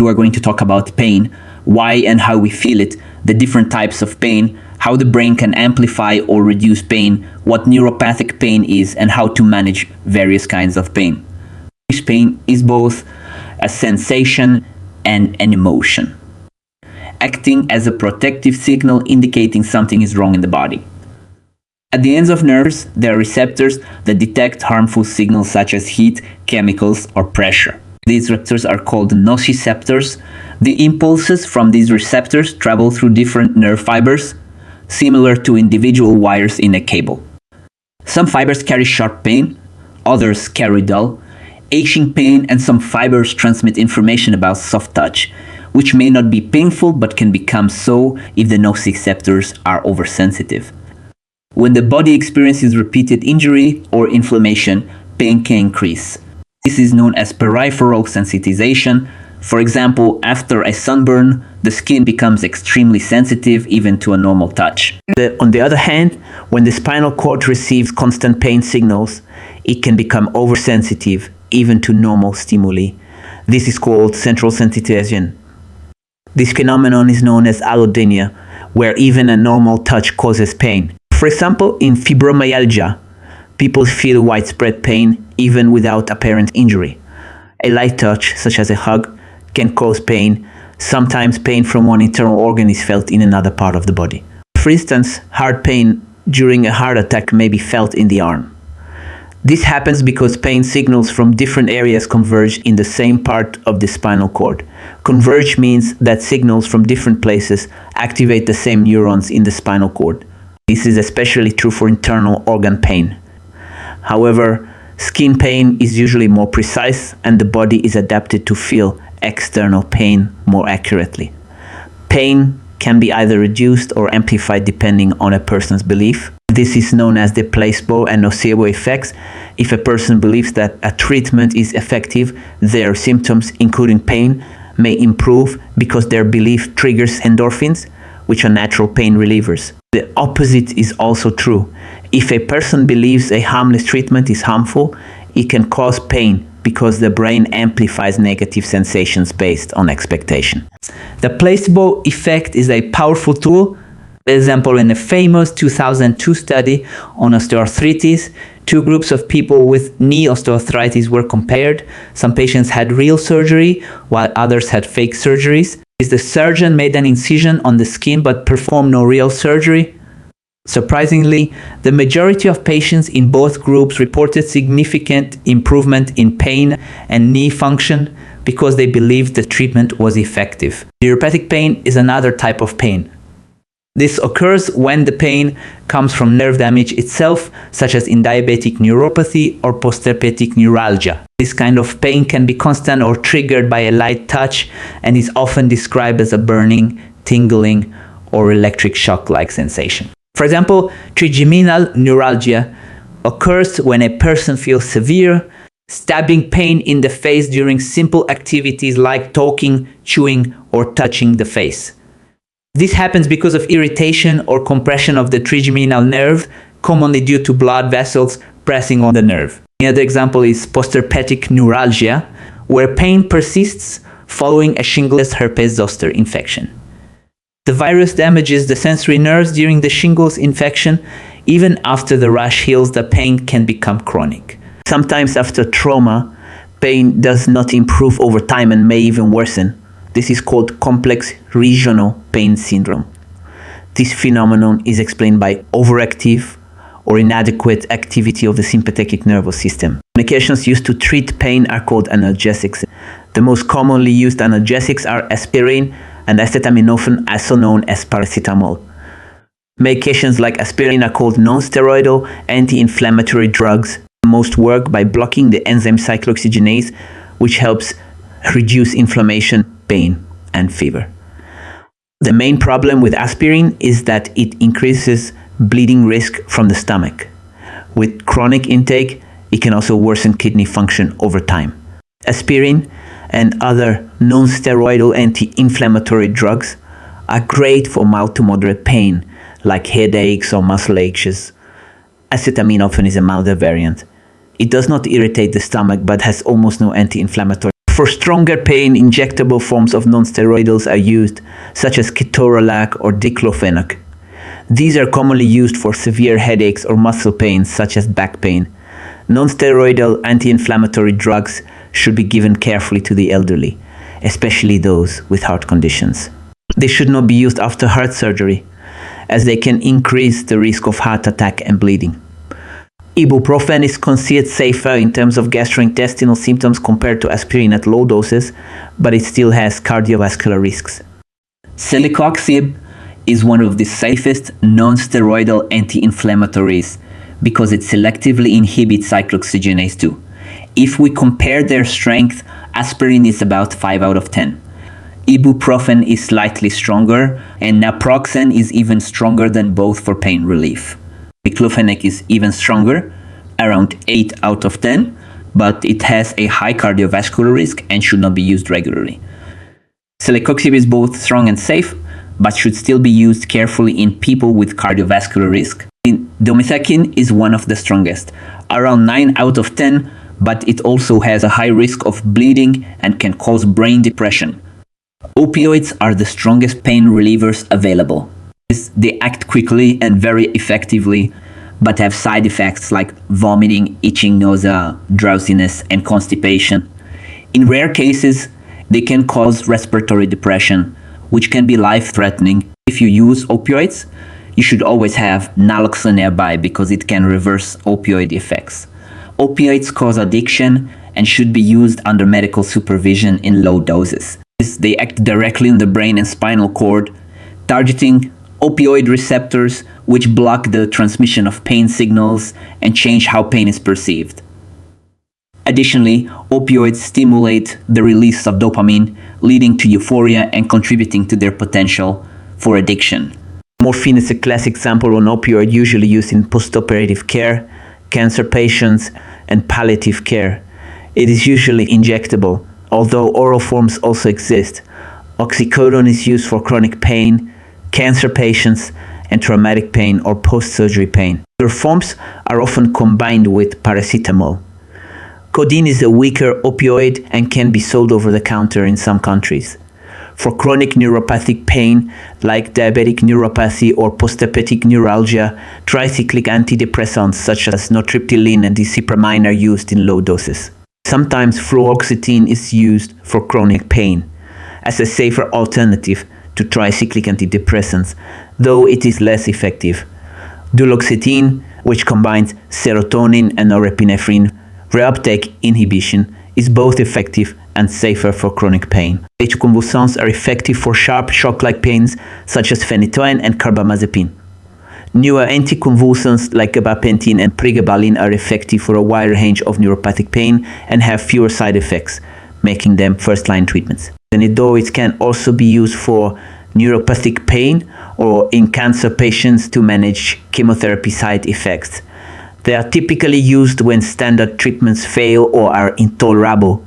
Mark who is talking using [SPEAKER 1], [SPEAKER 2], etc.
[SPEAKER 1] We are going to talk about pain, why and how we feel it, the different types of pain, how the brain can amplify or reduce pain, what neuropathic pain is, and how to manage various kinds of pain. Pain is both a sensation and an emotion, acting as a protective signal indicating something is wrong in the body. At the ends of nerves, there are receptors that detect harmful signals such as heat, chemicals, or pressure. These receptors are called nociceptors. The impulses from these receptors travel through different nerve fibers, similar to individual wires in a cable. Some fibers carry sharp pain, others carry dull, aching pain, and some fibers transmit information about soft touch, which may not be painful but can become so if the nociceptors are oversensitive. When the body experiences repeated injury or inflammation, pain can increase. This is known as peripheral sensitization. For example, after a sunburn, the skin becomes extremely sensitive even to a normal touch. On the other hand, when the spinal cord receives constant pain signals, it can become oversensitive even to normal stimuli. This is called central sensitization. This phenomenon is known as allodynia, where even a normal touch causes pain. For example, in fibromyalgia, people feel widespread pain even without apparent injury. A light touch, such as a hug, can cause pain. Sometimes pain from one internal organ is felt in another part of the body. For instance, heart pain during a heart attack may be felt in the arm. This happens because pain signals from different areas converge in the same part of the spinal cord. Converge means that signals from different places activate the same neurons in the spinal cord. This is especially true for internal organ pain. However, skin pain is usually more precise and the body is adapted to feel external pain more accurately. Pain can be either reduced or amplified depending on a person's belief. This is known as the Placebo and Nocebo Effects. If a person believes that a treatment is effective, their symptoms, including pain, may improve because their belief triggers endorphins, which are natural pain relievers. The opposite is also true. If a person believes a harmless treatment is harmful, it can cause pain because the brain amplifies negative sensations based on expectation. The placebo effect is a powerful tool. For example, in a famous 2002 study on osteoarthritis, two groups of people with knee osteoarthritis were compared. Some patients had real surgery, while others had fake surgeries. The surgeon made an incision on the skin but performed no real surgery. Surprisingly, the majority of patients in both groups reported significant improvement in pain and knee function because they believed the treatment was effective. Neuropathic pain is another type of pain. This occurs when the pain comes from nerve damage itself, such as in diabetic neuropathy or postherpetic neuralgia. This kind of pain can be constant or triggered by a light touch and is often described as a burning, tingling, or electric shock-like sensation. For example, trigeminal neuralgia occurs when a person feels severe, stabbing pain in the face during simple activities like talking, chewing, or touching the face. This happens because of irritation or compression of the trigeminal nerve, commonly due to blood vessels pressing on the nerve. Another example is postherpetic neuralgia, where pain persists following a shingles herpes zoster infection. The virus damages the sensory nerves during the shingles infection. Even after the rash heals, the pain can become chronic. Sometimes after trauma, pain does not improve over time and may even worsen. This is called complex regional pain syndrome. This phenomenon is explained by overactive or inadequate activity of the sympathetic nervous system. Medications used to treat pain are called analgesics. The most commonly used analgesics are aspirin and acetaminophen, also known as paracetamol. Medications like aspirin are called non-steroidal anti-inflammatory drugs. Most work by blocking the enzyme cyclooxygenase, which helps reduce inflammation, pain, and fever. The main problem with aspirin is that it increases bleeding risk from the stomach. With chronic intake, it can also worsen kidney function over time. Aspirin and other non-steroidal anti-inflammatory drugs are great for mild to moderate pain, like headaches or muscle aches. Acetaminophen is a milder variant. It does not irritate the stomach but has almost no anti-inflammatory. For stronger pain, injectable forms of non-steroidals are used, such as ketorolac or diclofenac. These are commonly used for severe headaches or muscle pains, such as back pain. Non-steroidal anti-inflammatory drugs should be given carefully to the elderly, especially those with heart conditions. They should not be used after heart surgery, as they can increase the risk of heart attack and bleeding. Ibuprofen is considered safer in terms of gastrointestinal symptoms compared to aspirin at low doses, but it still has cardiovascular risks. Celecoxib is one of the safest non-steroidal anti-inflammatories because it selectively inhibits cyclooxygenase 2. If we compare their strength, aspirin is about 5 out of 10. Ibuprofen is slightly stronger, and naproxen is even stronger than both for pain relief. Diclofenac is even stronger, around 8 out of 10, but it has a high cardiovascular risk and should not be used regularly. Celecoxib is both strong and safe, but should still be used carefully in people with cardiovascular risk. Domethacin is one of the strongest, around 9 out of 10, but it also has a high risk of bleeding and can cause brain depression. Opioids are the strongest pain relievers available. They act quickly and very effectively, but have side effects like vomiting, itching, nausea, drowsiness, and constipation. In rare cases, they can cause respiratory depression, which can be life-threatening. If you use opioids, you should always have naloxone nearby because it can reverse opioid effects. Opioids cause addiction and should be used under medical supervision in low doses. They act directly on the brain and spinal cord, targeting opioid receptors which block the transmission of pain signals and change how pain is perceived. Additionally, opioids stimulate the release of dopamine, leading to euphoria and contributing to their potential for addiction. Morphine is a classic example of an opioid usually used in postoperative care, cancer patients, and palliative care. It is usually injectable, although oral forms also exist. Oxycodone is used for chronic pain, cancer patients, and traumatic pain or post-surgery pain. Other forms are often combined with paracetamol. Codeine is a weaker opioid and can be sold over the counter in some countries. For chronic neuropathic pain, like diabetic neuropathy or postherpetic neuralgia, tricyclic antidepressants such as nortriptyline and disipramine are used in low doses. Sometimes fluoxetine is used for chronic pain as a safer alternative to tricyclic antidepressants, though it is less effective. Duloxetine, which combines serotonin and norepinephrine reuptake inhibition, is both effective and safer for chronic pain. Anticonvulsants are effective for sharp shock-like pains such as phenytoin and carbamazepine. Newer anticonvulsants like gabapentin and pregabalin are effective for a wider range of neuropathic pain and have fewer side effects, making them first-line treatments. It can also be used for neuropathic pain or in cancer patients to manage chemotherapy side effects. They are typically used when standard treatments fail or are intolerable